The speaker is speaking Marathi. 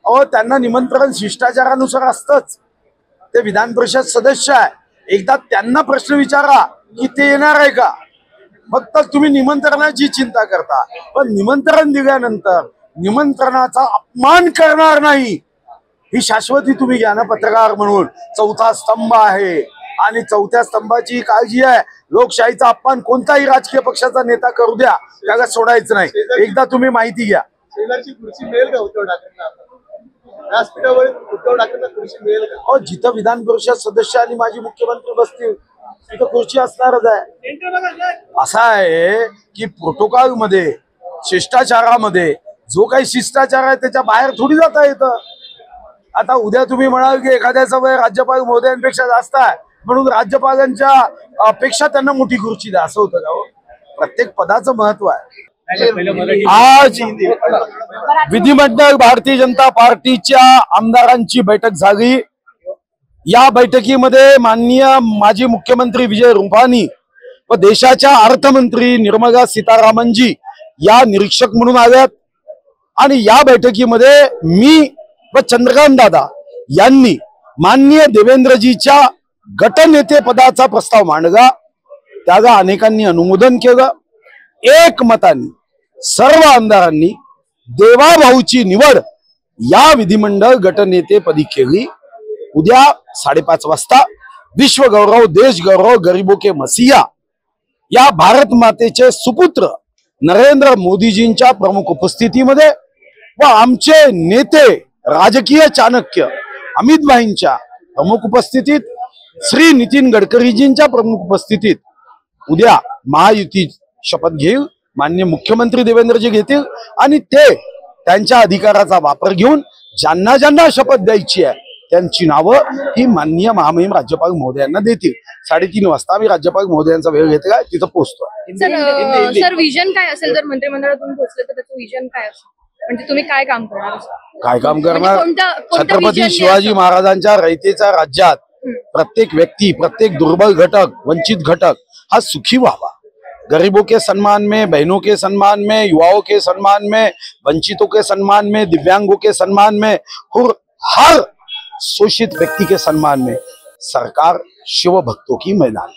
अहो, त्यांना निमंत्रण शिष्टाचारानुसार असतंच. ते विधान परिषद सदस्य आहे. एकदा त्यांना प्रश्न विचारा की ते येणार आहे का. फक्त तुम्ही निमंत्रणाची चिंता करता, पण निमंत्रण दिल्यानंतर निमंत्रणाचा अपमान करणार नाही ही शाश्वती तुम्ही घ्या ना पत्रकार म्हणून. चौथा स्तंभ आहे आणि चौथ्या स्तंभाची काळजी आहे. लोकशाहीचा अपमान कोणताही राजकीय पक्षाचा नेता करू द्या, त्याला सोडायचं नाही. एकदा तुम्ही माहिती घ्या. खुर्ची मिळेल का उद्धव ठाकरेंना? व्यासपीठावर उद्धव ठाकरेंना खुर्ची मिळेल का? हो, जिथं विधान परिषद सदस्य आणि माजी मुख्यमंत्री बसतील तिथं खुर्ची असणारच आहे. असं आहे की प्रोटोकॉल मध्ये, शिष्टाचारामध्ये जो काही शिष्टाचार आहे त्याच्या बाहेर थोडी जाता येतं. आता उद्या तुम्ही म्हणाल की एखाद्याचा वय राज्यपाल महोदयांपेक्षा जास्त आहे म्हणून राज्यपालांच्या अपेक्षा त्यांना मोठी खुर्ची द्या, असं होतं का? प्रत्येक पदाचं महत्व आहे. आज विधिमंडळ भारतीय जनता पार्टीच्या आमदारांची बैठक झाली. या बैठकीमध्ये माननीय माजी मुख्यमंत्री विजय रूपानी व देशाच्या अर्थमंत्री निर्मला सीतारामनजी या निरीक्षक म्हणून आल्यात. आणि या बैठकीमध्ये मी व चंद्रकांत दादा यांनी माननीय देवेंद्रजीच्या गटनेते पदाचा प्रस्ताव मांडला. त्याला अनेकांनी अनुमोदन केलं. एकमताने सर्व आमदारांनी देवाभाऊची निवड या विधिमंडळ गटनेतेपदी केली. उद्या 5:30 वाजता विश्व गौरव, देश गौरव, गरीबों के मसीहा या भारत मातेचे सुपुत्र नरेंद्र मोदीजींच्या प्रमुख उपस्थितीमध्ये व आमचे नेते राजकीय चाणक्य अमित भाईंच्या प्रमुख उपस्थितीत, श्री नितीन गडकरीजींच्या प्रमुख उपस्थितीत उद्या महायुती शपथ घेईल. माननीय मुख्यमंत्री देवेंद्रजी घेतील आणि ते त्यांच्या अधिकाराचा वापर घेऊन ज्यांना ज्यांना शपथ द्यायची आहे त्यांची नावं ही माननीय महामहिम राज्यपाल महोदयांना देतील. 3:30 वाजता आम्ही राज्यपाल महोदयांचा वेळ घेतला, तिथं पोहोचतोय. सर, विजन काय असेल जर मंत्रिमंडळातून पोहोचले तर त्याचं विजन काय असेल? म्हणजे तुम्ही काय काम करणार? काय काम करणार? कोणतं छत्रपती शिवाजी महाराजांच्या रयतेच्या राज्यात प्रत्येक व्यक्ती, प्रत्येक दुर्बल घटक, वंचित घटक हा सुखी व्हावा. गरीबों के सम्मान में, बहनों के सम्मान में, युवाओं के सम्मान में, वंचितों के सम्मान में, दिव्यांगों के सम्मान में और हर शोषित व्यक्ति के सम्मान में सरकार शिव भक्तों की मैदान।